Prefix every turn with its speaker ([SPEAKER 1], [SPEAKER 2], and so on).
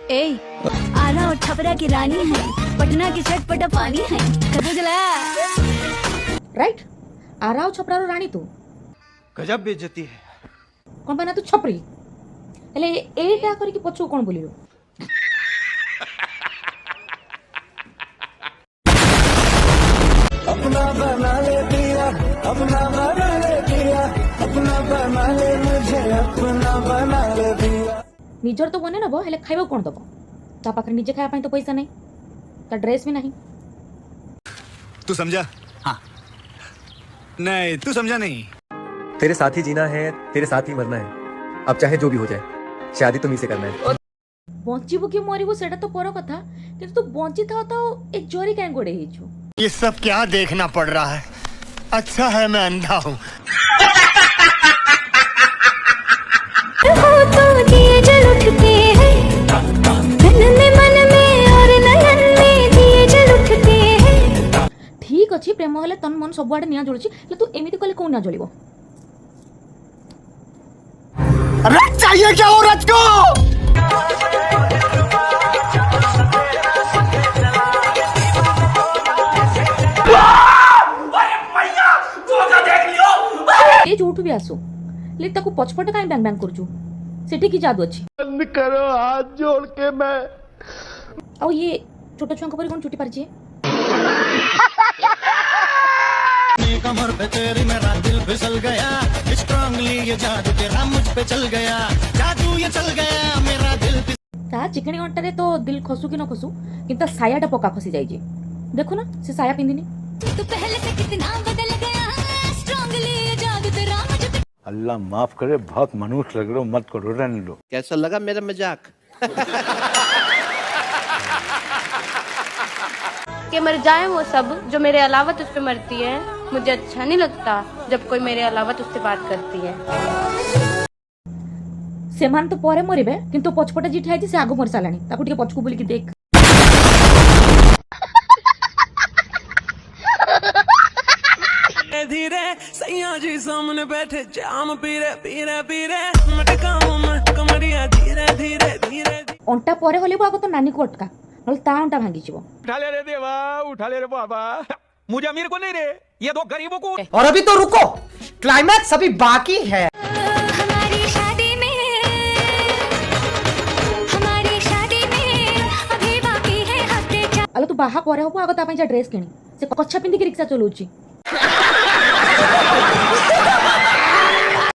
[SPEAKER 1] ए आना और छपरा की रानी है, पटना की चटपटा पानी है, कदू जलाया
[SPEAKER 2] राइट। आराव छपरारो राणी तू
[SPEAKER 3] गजब बेइज्जती है।
[SPEAKER 2] कोन बना तू छपरी हेले एटा करी कि पछो कोन बोलियो।
[SPEAKER 4] अपना बना ले दिया, अपना बना ले दिया, अपना बना ले मुझे, अपना बना ले दिया।
[SPEAKER 2] निजर तो बने नबो हेले खाइबो कोन दबो। ता पाखरे निजे खाया पई तो पैसा नहीं, ता ड्रेस भी नहीं।
[SPEAKER 3] तू समझा? हाँ। नहीं तू समझा नहीं।
[SPEAKER 5] तेरे साथ ही जीना है, तेरे साथ ही मरना है। अब चाहे जो भी हो जाए, शादी तुम ही से करना है।
[SPEAKER 2] बंचिबो कि मरिबो सेटा तो पर कथा, किंतु तू बंची था तो ए जोरी काहे गोडे हिचो।
[SPEAKER 6] ये सब क्या देखना पड़ रहा है? अच्छा है मैं अंधा हूँ।
[SPEAKER 1] तो दिए जल उठते हैं तन में मन में और नयन में दिए जल उठते हैं।
[SPEAKER 2] ठीक अछि प्रेम हेले तन मन सब आडे निया जळुची, ले तू एमिति कले कोन ना जळिबो।
[SPEAKER 6] अरे चाहिए क्या औरत को?
[SPEAKER 2] ए जोठु भी आसो ले ताको पछपटे काई बैंग बैंग करजू, सेठी की जादू अछि।
[SPEAKER 6] बंद करो हाथ जोड़ के मैं।
[SPEAKER 2] आ ये छोटा छुआ को परी कोन छुटी परजी।
[SPEAKER 6] कमर पे तेरी मेरा दिल फिसल गया, स्ट्रांगली ये जादू तेरा मुझ पे चल गया, जादू ये चल गया मेरा दिल।
[SPEAKER 2] ता चिकनी घंटा रे तो दिल खसु कि न खसु, किंतु सायाटा पका खसी जाई जे। देखो ना से साया पिंदिनी
[SPEAKER 1] तू पहले से कितना बदल गया, स्ट्रांगली ये जादू तेरा मुझ पे।
[SPEAKER 7] अल्लाह माफ करे, बहुत मनुष्य लग रहे हो, मत करो, रहने लो।
[SPEAKER 8] कैसा लगा मेरा मजाक?
[SPEAKER 9] कि मर जाए वो सब जो मेरे अलावा तुझ पे मरती है। मुझे अच्छा नहीं लगता जब कोई मेरे अलावा तुझसे बात करती है।
[SPEAKER 2] सेमान तो परे मरिबे, किंतु पछपटे जी ठाई से आगो मर सालानी, ताको टिके पछकु बोली कि देख।
[SPEAKER 4] धीरे सैया जी सामने बैठे जाम पीरे पीरे पीरे मटका में कमरिया धीरे धीरे धीरे।
[SPEAKER 2] अंटा परे हलेबो आगो तो नानी को अटका, नल ता अंटा भांगी जीवो।
[SPEAKER 3] उठा ले रे देवा, उठा ले रे बाबा। मुझे अमीर को नहीं रे, ये दो गरीबों को।
[SPEAKER 10] और अभी तो रुको, क्लाइमैक्स अभी बाकी है।
[SPEAKER 1] हमारी शादी में अभी बाकी है हफ्ते।
[SPEAKER 2] अलो तू बाहा परे होबो आगो ता पई जा ड्रेस किनी, से कच्छा पिंदी के रिक्शा चलोची।